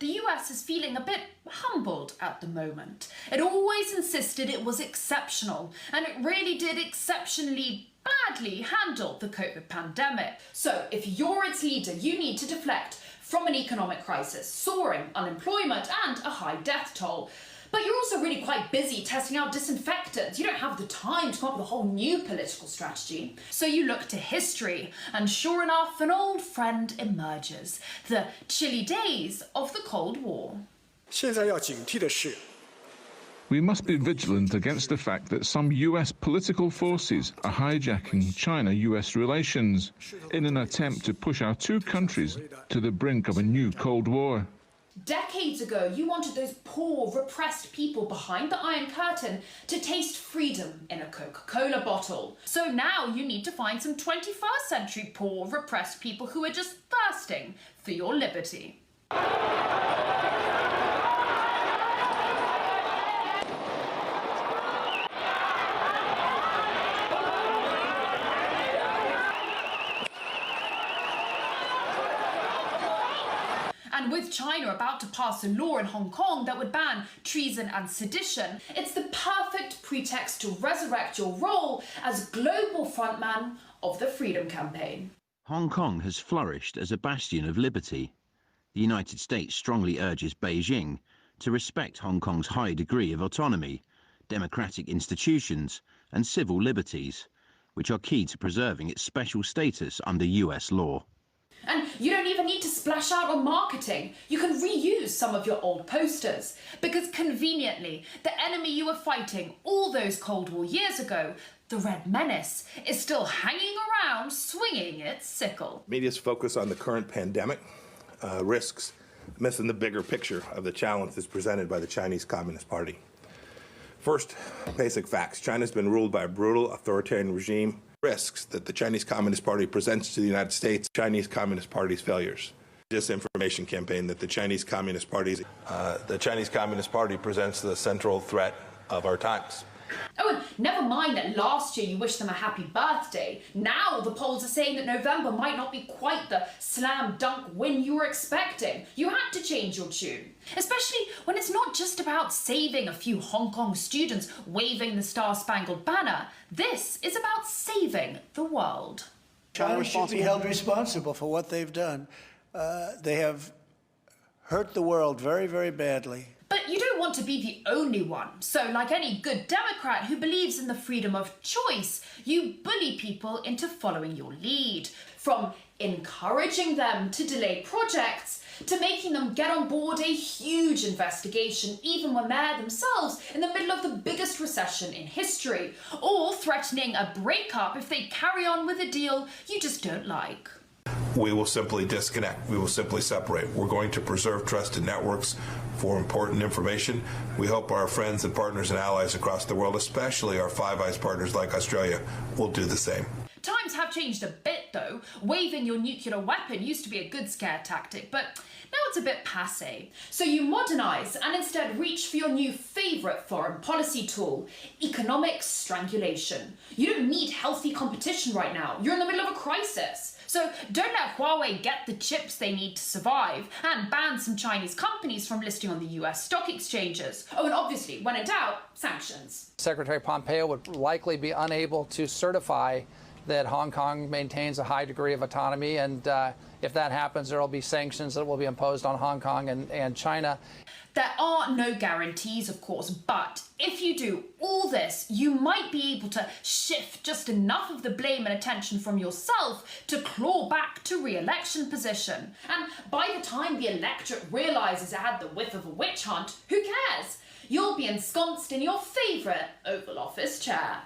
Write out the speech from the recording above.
the US is feeling a bit humbled at the moment. It always insisted it was exceptional, and it really did exceptionally badly handle the COVID pandemic. So if you're its leader, you need to deflect from an economic crisis, soaring unemployment and a high death toll. But you're also really quite busy testing out disinfectants. You don't have the time to come up with a whole new political strategy. So you look to history, and sure enough, an old friend emerges. The chilly days of the Cold War. 现在要警惕的是 We must be vigilant against the fact that some US political forces are hijacking China-US relations in an attempt to push our two countries to the brink of a new Cold War. Decades ago, you wanted those poor, repressed people behind the Iron Curtain to taste freedom in a Coca-Cola bottle. So now you need to find some 21st century poor, repressed people who are just thirsting for your liberty. And with China about to pass a law in Hong Kong that would ban treason and sedition, it's the perfect pretext to resurrect your role as global frontman of the Freedom Campaign. Hong Kong has flourished as a bastion of liberty. The United States strongly urges Beijing to respect Hong Kong's high degree of autonomy, democratic institutions and civil liberties, which are key to preserving its special status under US law. And you don't even need to splash out on marketing. You can reuse some of your old posters. Because conveniently, the enemy you were fighting all those Cold War years ago, the Red Menace, is still hanging around swinging its sickle. Media's focus on the current pandemic risks missing the bigger picture of the challenges presented by the Chinese Communist Party. First, basic facts. China's been ruled by a brutal authoritarian regime. Risks that the Chinese Communist Party presents to the United States, Chinese Communist Party's failures. Disinformation campaign that the Chinese Communist Party presents the central threat of our times. Oh, and never mind that last year you wished them a happy birthday. Now the polls are saying that November might not be quite the slam dunk win you were expecting. You had to change your tune. Especially when it's not just about saving a few Hong Kong students waving the Star-Spangled Banner. This is about saving the world. China should be held responsible for what they've done. They have hurt the world very, very badly. But you don't want to be the only one. So, like any good Democrat who believes in the freedom of choice, you bully people into following your lead. From encouraging them to delay projects, to making them get on board a huge investigation even when they're themselves in the middle of the biggest recession in history, or threatening a breakup if they carry on with a deal you just don't like. We will simply disconnect. We will simply separate. We're going to preserve trusted networks for important information. We hope our friends and partners and allies across the world, especially our Five Eyes partners like Australia, will do the same. Times have changed a bit, though. Waving your nuclear weapon used to be a good scare tactic, but now it's a bit passé. So you modernise and instead reach for your new favourite foreign policy tool, economic strangulation. You don't need healthy competition right now. You're in the middle of a crisis. So don't let Huawei get the chips they need to survive, and ban some Chinese companies from listing on the US stock exchanges. Oh, and obviously, when in doubt, sanctions. Secretary Pompeo would likely be unable to certify that Hong Kong maintains a high degree of autonomy, and if that happens, there will be sanctions that will be imposed on Hong Kong and China. There are no guarantees, of course, but if you do all this, you might be able to shift just enough of the blame and attention from yourself to claw back to re-election position. And by the time the electorate realises it had the whiff of a witch hunt, who cares? You'll be ensconced in your favourite Oval Office chair.